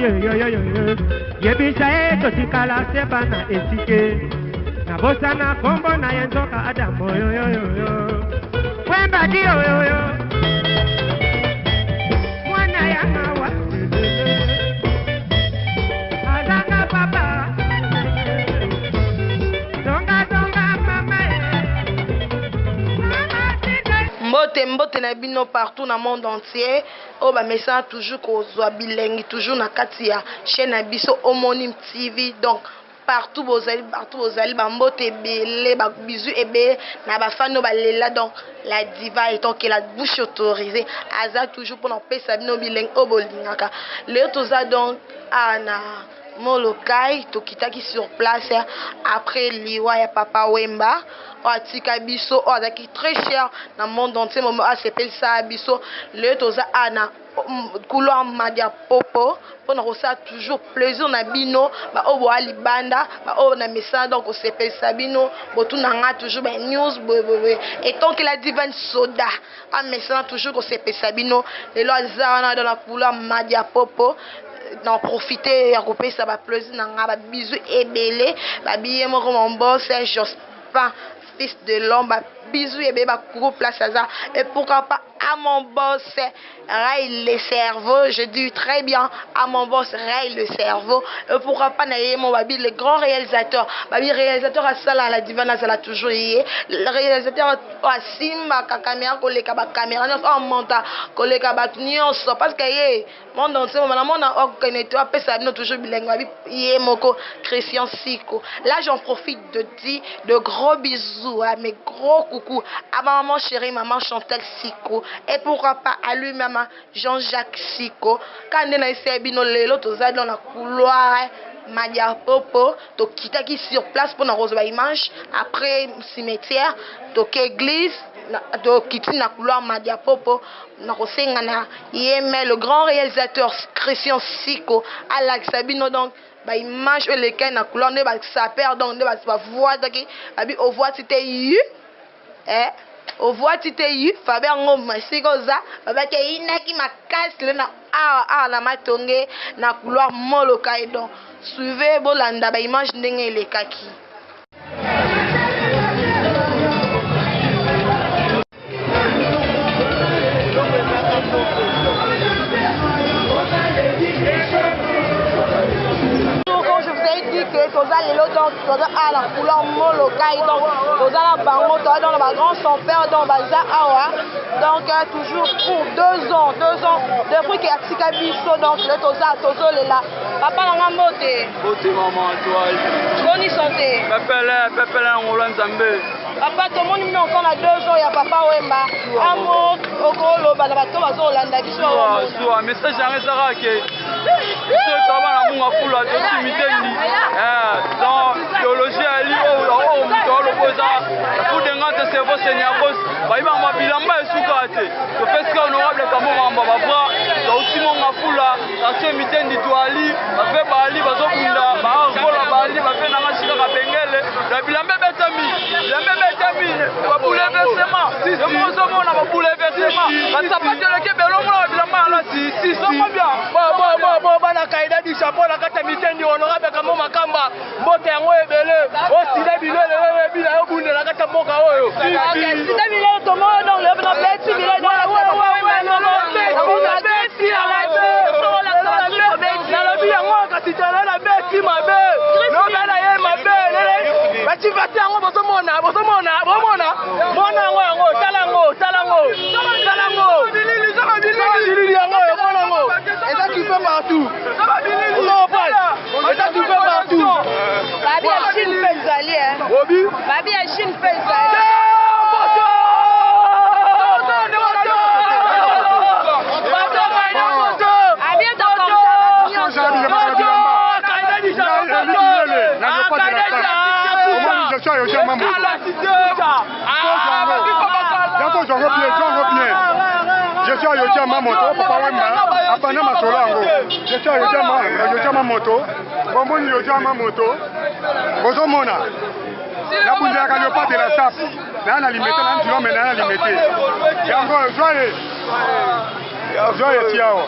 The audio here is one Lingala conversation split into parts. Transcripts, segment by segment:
Yebisha eto tikala seba na esike. Na bosa na kombo na yenzoka adamo yo yo yo yo. Wemba di yo yo yo. Mwana ya mawa. Azanga papa. Donga donga mama. Mbote na bino partout dans le monde entier. Oh ba message toujours kozwa bilengi toujours na kati ya chaîne na biso Homonyme TV. Donc partout bozali ba mbote belé ba bisu ebe na ba fano ba lela. Donc la diva étant que la bouche autorisée aza toujours pour pesa bino bilengi obolingaka. Le toza donc ana Molokai tokitaki sur place après liwa ya Papa Wemba atika biso azaki très cher dans le monde entier moment s'appelle ça biso le toza ana couloir Madia Popo pour nous ça toujours plaisir na bino ba obo alibanda ba o na message donc s'appelle ça bino botu nanga toujours ba news et tant que la divine soda un message toujours qu'on s'appelle ça bino le loisana dans la couloir Madia Popo d'en profiter et couper ça va plaisir nanga ba bisou ebele ba biye mo mon boss Jospin fils de l'homme ba bisou ebe ba couro place ça et pourquoi pas à mon boss raille le cerveau, je dis très bien à mon boss raille le cerveau et pourquoi pas naïe mon babi le grand réalisateur babi réalisateur à ça la divana ça l'a toujours yé le réalisateur à simba caméra koleka ba caméra non monta koleka ba nyonso parce que yé monde entier mon a organité après ça nous toujours bilingue babi yé moko Christian Siko. Là j'en profite de dire de gros bisous à mes gros coucou à ma maman chérie maman Chantal Siko et pourquoi pas à lui maman Jean-Jacques Siko quand on a essayé bino lelo toza dans la couloir Madia Popo to kitaki sur place pour na rose ba image après cimetière to église to kiti na couloir Madia Popo na kosenga na yeme le grand réalisateur Christian Siko à la Sabino donc ba image lesquelles na couloir ne ba ça perd donc ne ba voix daki abi au voix c'était yu au voix tite yu Fabien ngoma sikoza babake inaki makasi na na matonge na couloir Molokai donc suivez bolanda ba image ndenge lekaki. Toza lelo donc toza à la couleur Molokai donc toza la bango toza dans le grand son père donc baza awa donc toujours pour 2 ans depuis que atika biso donc le toza lela papa nanga mote maman toi bonne santé pepele ngolo nzambe papa tout le monde nous encore à 2 ans ya Papa Wemba amo okolo bana bato bazo landa biso so message ya ngezaka ke so tabana munga fula de timitendi dans théologie ali o muto lo boza pour dengante cerveau seigneur boss ba iba mabilamba esuka te to feska honorable kamo mamba ba bra to utimo ngafula aso mitendi to ali ba fe ba ali bazo bunda ba ngola ba ali ba fe na mashika ka bengele da bilambe betami ba bouleversement yo mozo mona ba bouleversement ba sapate le kebelo mona bilamba ala si so bien bo bana kaida du chapeau la kata mitendi honorable kamo makamba mbote yango ebele o sida bilele wewe bila yo bunde la kata mboka oyo sida bilele to mo donc le na beti bilele dans la beti la bi yango kasi tala la beti mabe no bana ye mabe bati bati yango bozo mona mona yango talango bilili yango mona eza qui fait partout non pas eza qui fait partout babi ya Chine pezali obi babi ya Chine pezali Je suis à ma moto, Papa Wemba, apana masolo yango. Je suis à ma moto, bomboni yo à ma moto. Bozo mona. La bunda ka yo pas de la sap. Na limité na ndiro mais na limité. Yango joye. Joye tiao.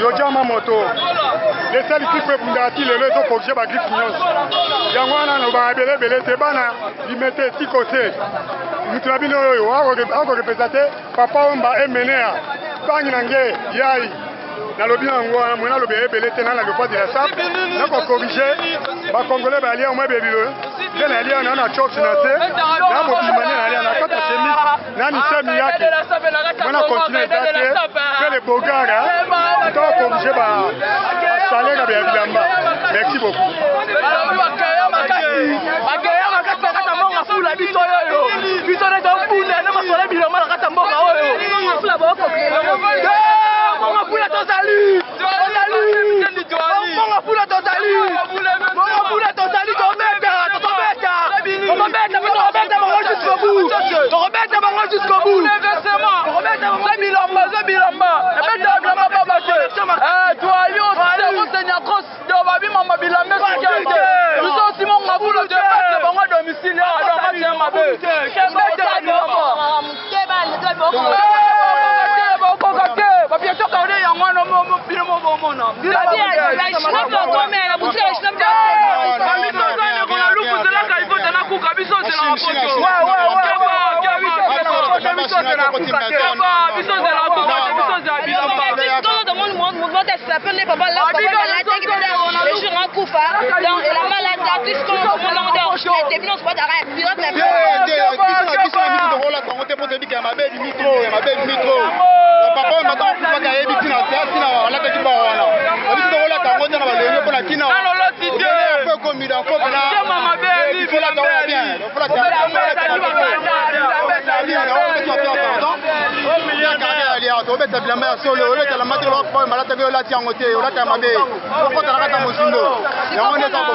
yoja mamoto lesali kipe bundati lelo ezokorige bagripe nyonso yango wana naloba ebelebele te bana limete tiko te mutu na bino oyo akorepresente papa omba emenea bangi na nge yai nalobi yango wana mwe nalobi ebele te na lepoa de la sap nakokorige bakongole balia omwe ebebilo nde nalia na church na te na mobimane nalia na kata chemise nani semi yake mwana continue eza te mpe le bogara tokorige basalaire ya bilamba merci beaucoup bakeya makasi na kata mbongo fula biso oyo biso nde tobunda na masole bilamba na kata mboka oyo fula Bongo pula tozali Bongo pula tozali Bongo pula tozali Tobeta bango jusqu'au bout Tobeta bango jusqu'au bout Zabilamba Ebeta bilamba babate Toyo Senya Kos Dobabi mama bilamba sikete Biso Simon Ngabula Tobeta bango domicile Alors match ya mabe Kembeta bilamba Bien sûr, quand on est en moi, non, obeta bilamba ya solo obeta la matériel kwa malata ko lati yango te olata mabe ko tala kata mosindo yango nde tako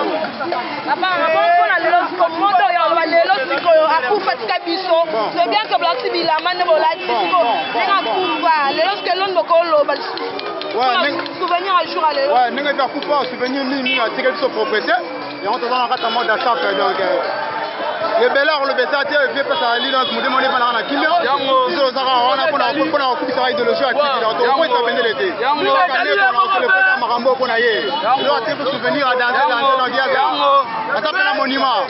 papa bon na lelo ko moto ya lelo siko akufa tika biso c'est bien que blati bilamba ne bolati siko na kufa lelo que l'on ko lo bal souvenir à jour à lelo ouais ninga ta kufa souvenir ni a tika biso progresser et on tala kata mode à ça donc le belard le besate vient pas à l'île nous demander pas la kimia ils ont ça on a pour la coupe ça idéologie à qui donc on peut venir l'été le pas marambo pour naie le a été souvenir à danser dans la guerre à ça la monument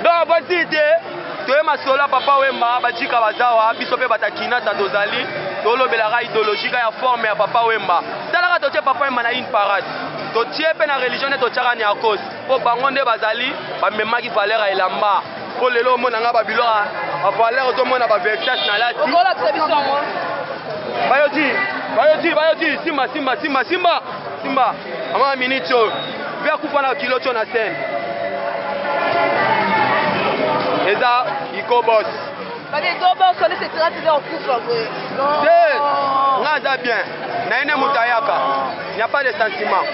donc voici toye masola papa wemba bajika bazawa biso pe batakina ta dozali tolobelaka idéologique ya forme ya papa wemba talaka totie papa wemba na une parade totie pe na religion ne totiaka ni à cause po bango nde bazali bamemaki valeur ya elamba po lelo omonanga babilora bavaleur ozomona bavertas na lati bayoti simba ama minute oyo mpe akufa na kilo tio na scène eza ikobos ngaza bien naine mutayaka il n'y a pas de sentiment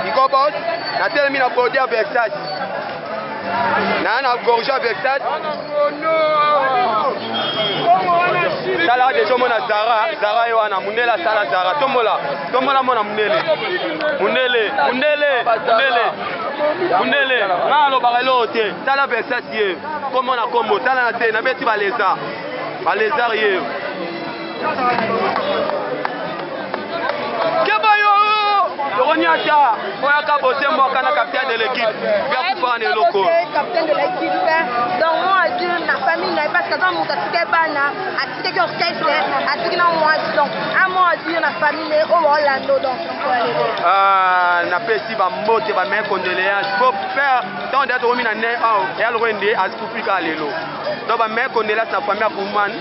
ikobos natelemi na bodi ya Versace na gorge ya Versace tala deja mona Zara yo wana mundele asala Zara tombola mona mundele na alobaka eloko te tala Versace ye kombo na kombo tala na te nabeti balezar ye kebayo Ronyata, oyaka bosembo kana capitaine de l'équipe. Bien pour faire eloko. Capitaine de l'équipe. Donc moi dire na famille na parce que dans mon tatike bana, atike ki orchestre, atike na moi donc à moi dire na famille au Orlando donc na pesi ba mbote ba main condoléances pour faire tant d'être remis na ne et al rende as kupika lelo. Donc ba main condoléances na famille pour man.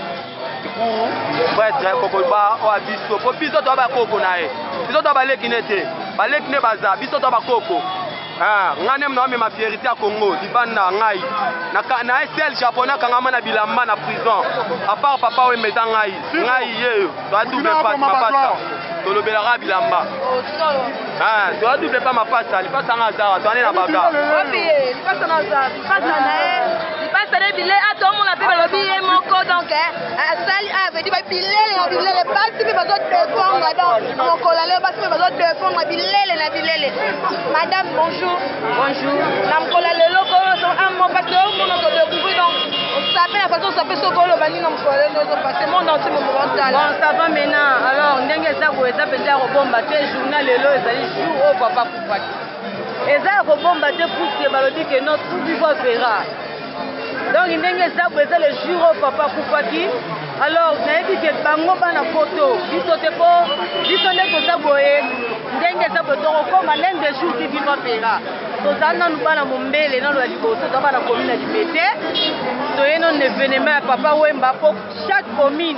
Pour être kokoba o abiso po biso to ba koko nae. Biso to ba lekinete. Balekine baza biso to bakoko ngane mna ma fierté à Congo dibanda ngai na SL japonais kangama na bilamba na prison à part papa we meta ngai ye doit double pas ma pasta to lobelaka bilamba doit double pas ma pasta li pasta ngaza to ane na baga obi pasta na za pasta na basale bilele atomona mpe balobi ye moko donc asali veut dire bilele na bilele basi mpe bazodefendre donc mokolo leo basi mpe bazodefendre bilele na bilele. Madame, bonjour. Bonjour. Na mokolo lelo koyoso amo parce que omona kodécouvrir donc on s'appelle la façon on s'appelle sokolo bani na mokolo lelo parce que monde entier mo mental. Bon, ça va maintenant. Alors ndenge ça ko eza peza robomba te journal lelo ezali jour au papa kufaki. Eza robomba te pour que balobi que notre tout vivant verra. Donc ndenge ça ko eza le jour au papa kufaki. Alors nayebi ke bango bana photo biso te po biso nde toza boye ndenge eza boye tokokoma l'un des jours qui vivant verra. Toza nanu bana mombele nano ya liboso toza bana commune ya libete toye non événement ya papa Wemba po chaque commune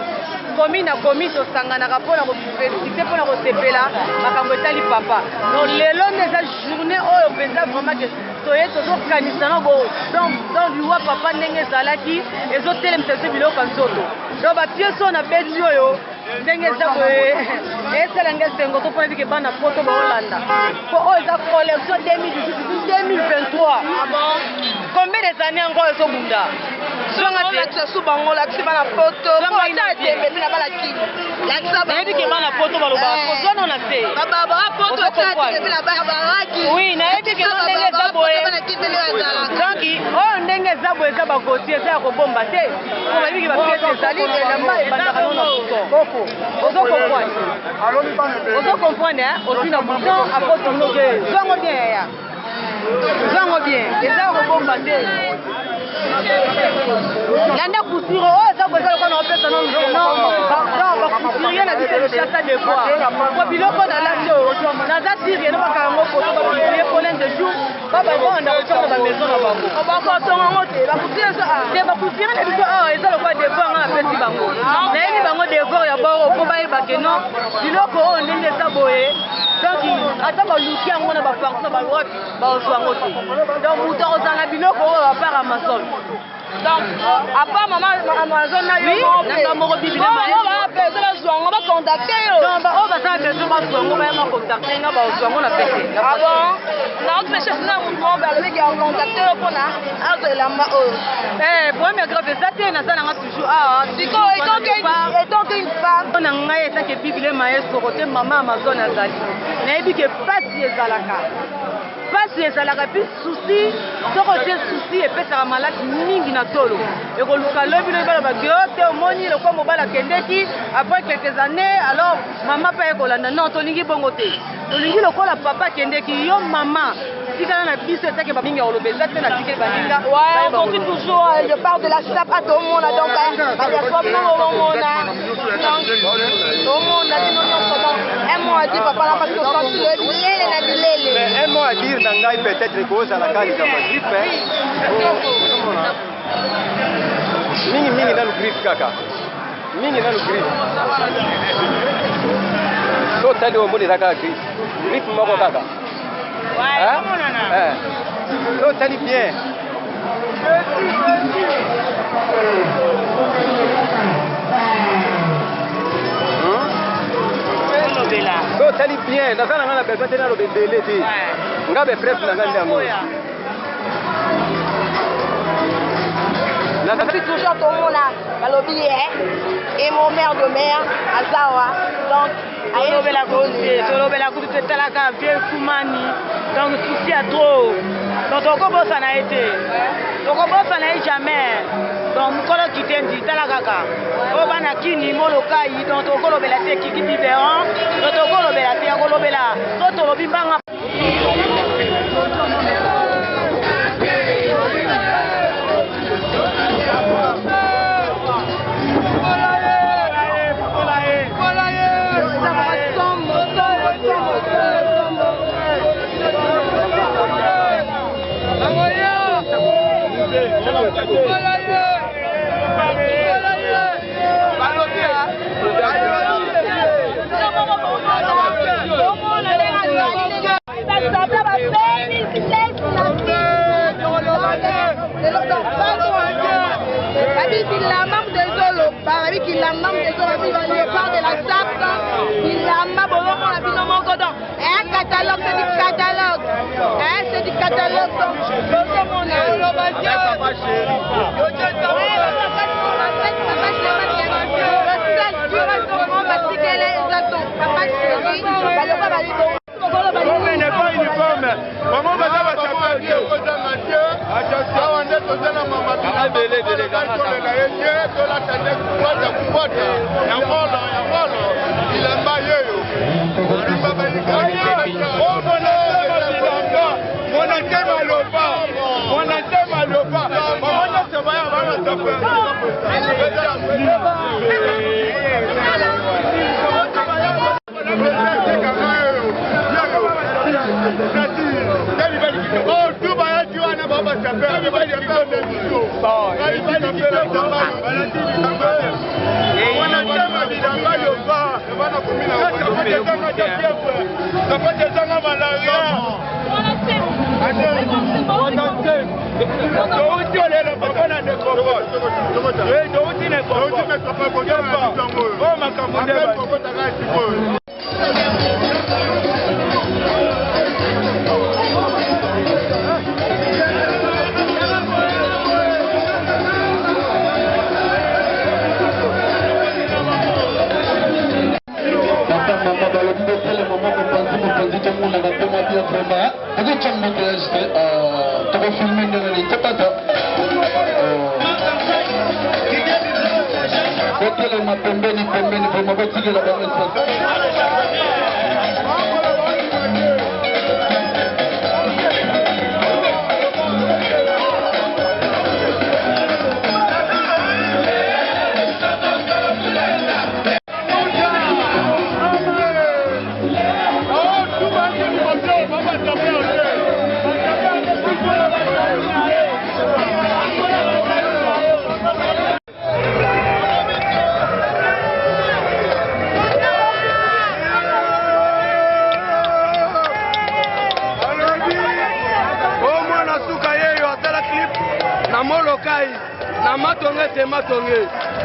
na commune tosanganaka mpona kofélicité mpona kosepela makambo etali papa. Donc lelo nde eza journée oyo mpenza vraiment ke toye tozokanisa no bo donc liwa papa ndenge ezalaki ezotelemisa biso biloko ya nzoto. Donc bapiese oyo na beti oyo ndenge eza boye esalanga esengo to mpona bike bana poto baolanda po oyo eza collection 2018-2023. Combien des années encore ezobunda sous bango lakisi bana poto tembe na bala ki lakisa ba nayebi ke bana poto baloba kozwana na te baba poto tembe na bala baraki oui nayebi ke ndenge eza boye donc oyo ndenge eza boye eza bagoti eza ya kobomba te po bayebi ke bapiese ezali elamba ebandaka no na bouton ozo comprendre aussi na bouton apres tonoke zwango bien yaya zwango bien eza ya kobomba te Landa kusiro oyo eza koza lokona opesa no bakusiriye na biso lishasa de fois po biloko na lati oyo naza tiri no bakango foto bakusiriye polin de jour bababonda kotyaka na bamaison na bango bakotongango te bakusiriye na biso awa eza lokwa devoir nga napesi bango nayebi bango devoir ya boro po bayebake no biloko oyo ndenge eza boye donc ata baluki yango na baparti na balwati bazwa yango te donc moto akozala biloko oyo apart Amazon. Donc, à part maman Amazon, oui, on va contacter. Non, on va faire des jours, on va contacter, on va appeler. Ah bon? Non, tu cherches là, on va aller contacter le pona. Ah, c'est la ma. Eh, pour mes grave, ça tient à ça, on a toujours. Ah, et donc une femme. On a un gars, ça qui est bible, maestro, côté maman Amazon a zali. Mais il dit que pas si est à la carte. Pasi ezalaka pi souci soko te souci epesaka maladi mingi na tolo ekoluka lobi lobi baloba ke te omoni lokwa mobala akendeki après quelques années alors mama mpe ekolanda non tolingi bongo te tolingi lokola papa akendeki yo mama tikala na biso etake bamingi ya koloba eza te na tikeli baninga on continue toujours je parle de la SAP à tomona donc badiaspora bongo bomona tomona bino nyonso donc un mot à dire papa là parce que sorti le bilele na bilele mais un mot à dire na ngai peut-être kozala kali za grippe mingi nanu grippe kaka mingi nanu grippe so tali omoni kaka grippe moko kaka so tali bien so tali bien naza na nga na besoin te naloba ebele te nga beprese na nga nde yango depuis toujours tomona balobi et mon mère de mère azawa donc tolobela kutu tetalaka vie fumani donc souci ya trop donc tokobosana ye te tokobosana ye jamais donc mokolo kitendi tala kaka oyo bana kini molokai donc tokolobela te kiki biberon donc tokolobela te yakolobela to tolobi mbanga il a catalogue, c'est du catalogue. Hein, c'est du catalogue. Donc,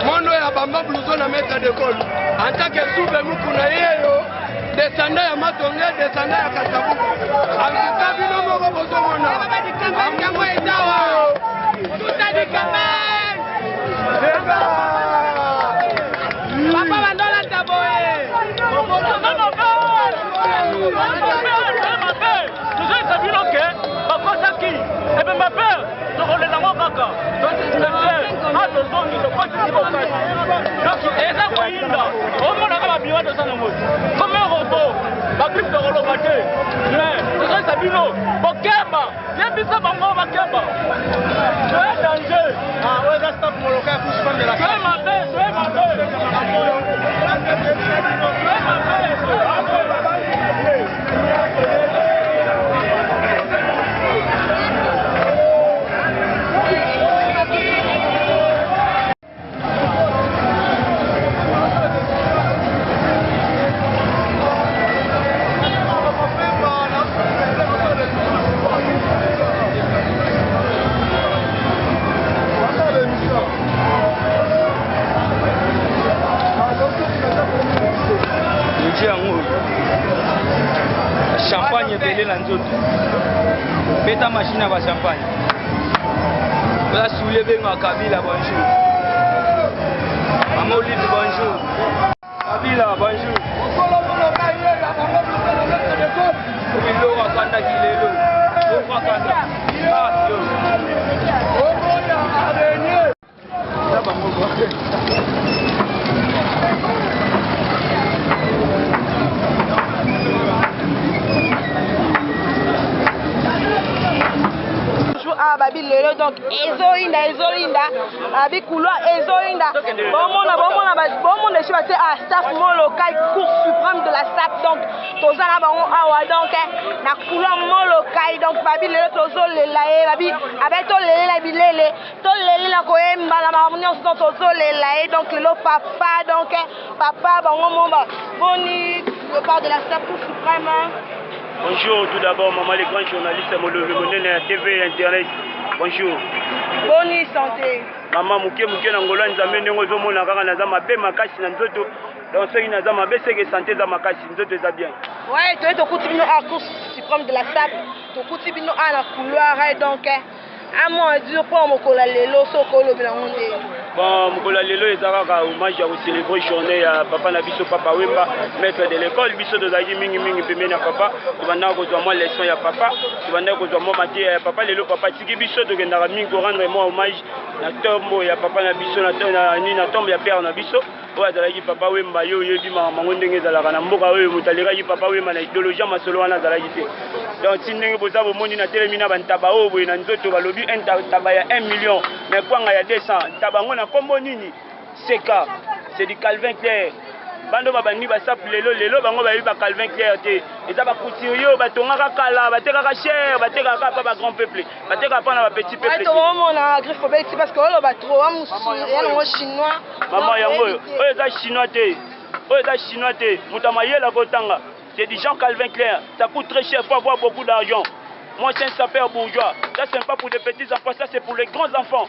mondo ya bamba blouson na maître d'école en tant que soube mukuna yeyo descendant ya matonge descendant ya kasabuku amika bino moko bozomona amango etawa tutadi kamen papa bandola taboye champagne ebele na nzoto beta machine ya bachampagne oza sule benga Kabila bonjour mama Olive bonjour Kabila bonjour obilo akandaki lelo okakanda babi lelo donc ezolinda babi couloir ezolinda bomona chez bate à staff mon local cour suprême de la SAP donc tozala bango awa donc na couloir mon local donc babi lelo tozolela ye babi abe tolelela bilele tolelela koyemba na mamunyo tozolela ye donc lelo papa bango momba boni le part de la SAP cour suprême. Bonjour, tout d'abord, maman les grands journalistes, mon TV, Internet. Bonjour. Bonne santé. Maman, muke na ngolo nzambe ndenge ozomona kaka naza mabe makasi na nzoto. Donc soki naza mabe seke santé za makasi nzoto eza bien. Ouais, tu es au coutu à course suprême de la sable. Tu coutu à la couloir donc à moi dur pour mon colalelo so colo bilangonde. Bon, Mokola Lelo est un hommage à célébrer journée à Papa Nabiso Papa Wemba, maître de l'école, Biso de Zagi Mingi Mingi Pemena Papa, tu vas nous moi leçon à Papa, tu vas nous moi maté à Papa Lelo Papa Tiki Biso de Gendara Mingo rendre moi hommage à Tombo et à Papa Nabiso, na tombe ya Père Nabiso. Ouais, Zalagi Papa Wemba yo yebi ma ngondenge zalaka na mboka oyo mutaleka yi Papa Wemba na idéologie masolo wana zalagi te. Donc si ndenge boza bomoni na telemina bantaba oyo boye na nzoto balobi taba ya 1 million mais kwanga ya 200 taba ngona kombo nini seka c'est du Calvin Clair. Bando babandi basap lelo bango bayi ba Calvin Clair te eza ba couturier batongaka kala batekaka cher batekaka pa ba grand peuple batekaka pa na ba petit peuple. To mona griffe beti parce que olo ba trop wa musu ya ngo chinois. Maman yango oyo eza chinois te. Oyo eza chinois te. Mutamayela kotanga. C'est du Jean Calvin Clair. Ça coûte très cher, il faut avoir beaucoup d'argent. Moi, c'est un sapeur bourgeois. Ça, c'est pas pour les petits enfants, ça, c'est pour les grands enfants.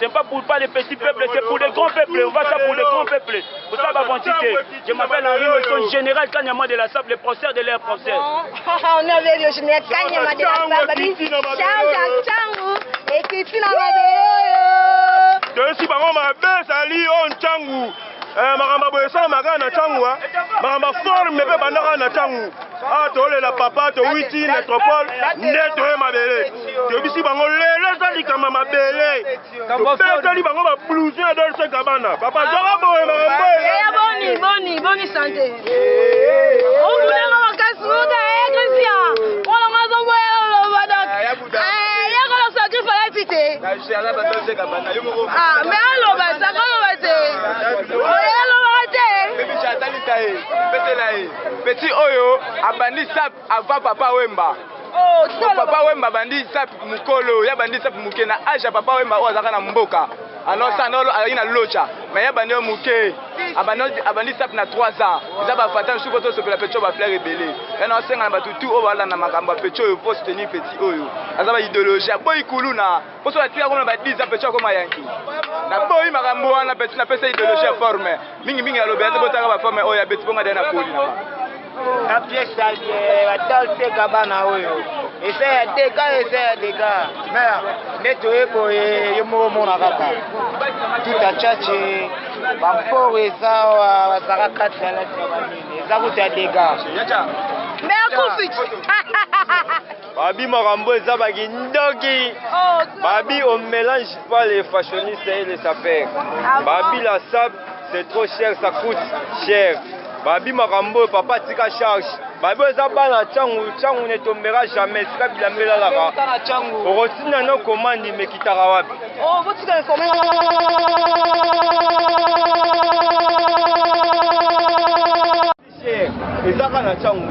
C'est pas pour pas les petits peuples, c'est pour les grands peuples. On va ça pour les grands peuples. Pour ça, je m'appelle Henri Wilson, général Kanyama de la Sable, le professeur de l'air professeur. On est avec le général Kanyama de la Sable. Ciao, et Christine Amabelo. De si bango ma belle sali on changu. Maramba boyesa magana changu maramba forme pe bandaka na changu tole la papa to witi métropole neto e mabele to bisi bango lele sali kama mabele to pe sali bango ba blouser dans ce cabana papa joga boye maramba boni santé on voulait ma kasuda Christian on la maison boye lo badak ya ko la sacrifice la pité mais allo ba ça ko ba Petit Oyo abandi sap avant Papa Wemba. Oh, Papa Wemba bandi sap mukolo, ya bandi sap mukena aja Papa Wemba ozaka na mboka. Alors ça non ayina locha, mais ya bandi muke. Abandi sap na 3 ans. Ils ba fatan sou koto so pela pecho ba fleur rebelle. Et non senga ba tutu o bala na makamba pecho yo faut soutenir Petit Oyo. Azaba idéologie boy kuluna. Poso la tia comme ba 10 ans pecho comme yanki. Na boy makambo wana Petit na pesa idéologie forme. Mingi alobe ate botaka ba forme oya Petit bonga dena koli na. La pièce à Talpe Kabana Oyo. Et c'est des gars et c'est des gars. Mais, nettoyer pour y mon avata. Tout à tchatché. Bampo et ça, ça va 4 et ça vous êtes des gars. Mais un coup fixe. Babi Marambo et Zabagi Ndogi. Babi, on mélange pas les fashionistes et les sapeurs. Babi, la sable, c'est trop cher, ça coûte cher. Babi Marambo, papa tika charge. Babi Zaba na changu ne tombera jamais. Sika bilambela laka. Orosina no commande me kitara wapi. Oh, vous tika informé. Cher. Ezaka na changu.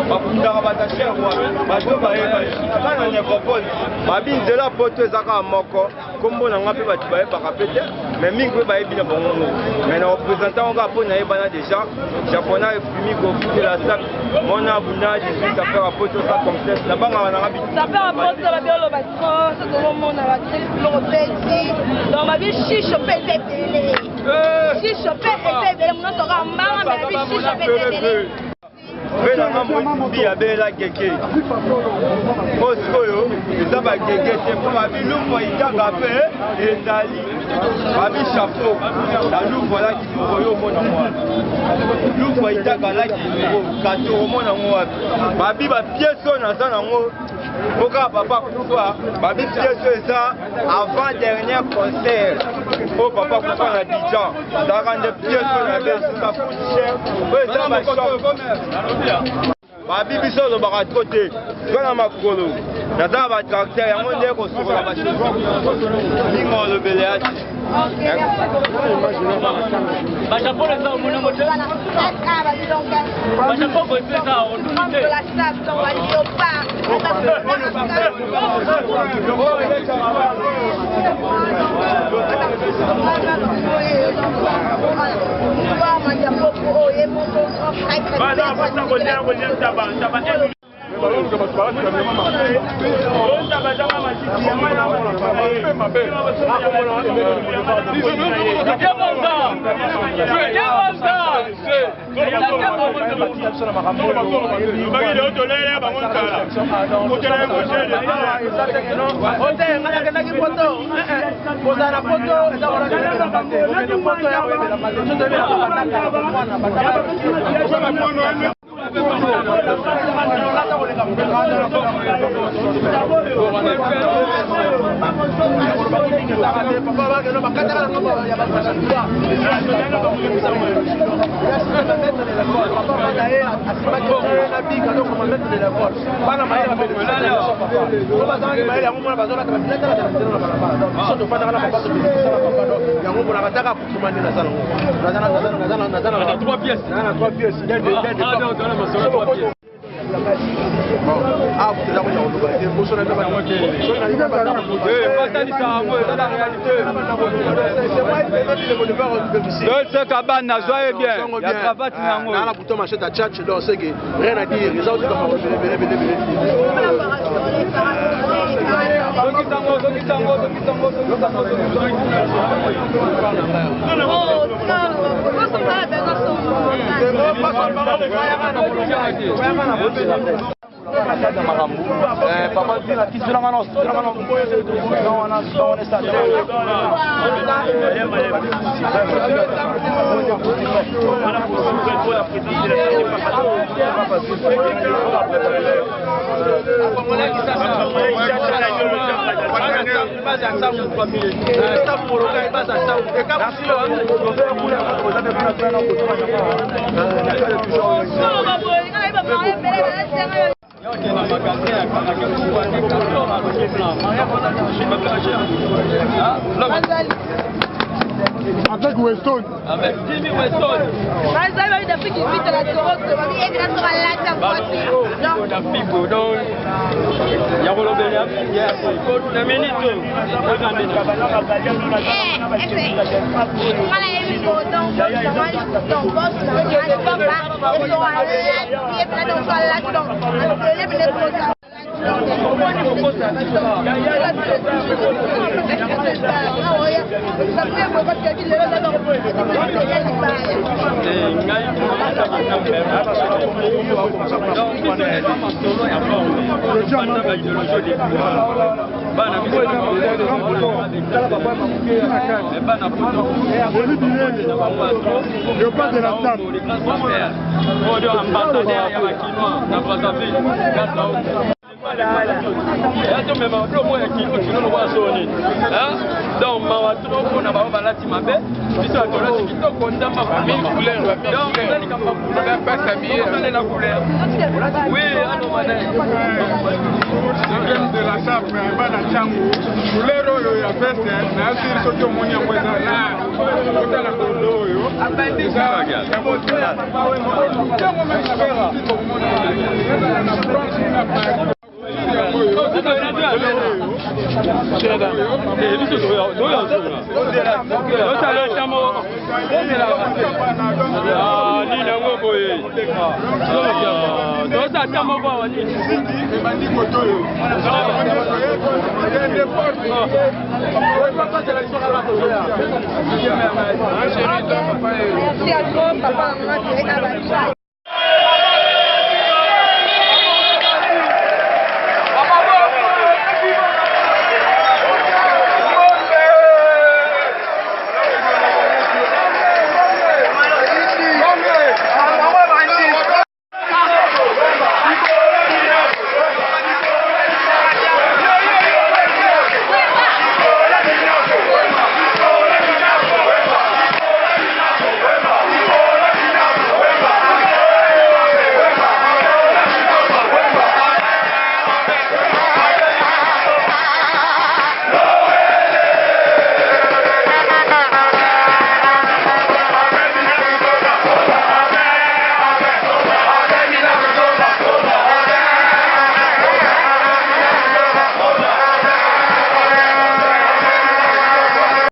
Bakundaka bata cher wa. Bato bayeba. Kana ne propose. Babi nzela poto ezaka moko. Kombo na ngapi batu bayeba pete. Mais mingi bayebi na bongo. Mais na représentant nga po na yebana déjà japonais fumi go de la sac mon abuna 18 affaire à poto ça complexe la banga wana ngabi ça fait un poste la biolo batro ça tout le monde a créé le petit dans ma vie chiche pété chiche pété mon sera mama mais vie chiche pété Benanga moyibi ya bela keke. Oskoyo, eza ba keke te po ba bilumbo itanga pe ezali. Ba bi chapeau. La lumbo la ki boyo mona mwa. Lumbo itanga la ki bo kato mona mwa. Ba bi ba pièce na za nango. Oka papa kufa, ba bi pièce eza avant dernier concert. Oh papa kufa na Dijon. Da rende pièce na be ça coûte cher. Ouais, ça va cher. Babi biso lo baka trote zona makolo naza ba tracteur yango nde ko sokola ba chezo ningo lo beleati ba chapeau les hommes na moto ba chapeau ko pesa on tout la sable dans la léopard Avec Weston. Avec Jimmy Weston. Donc, Merci à toi, papa, maman,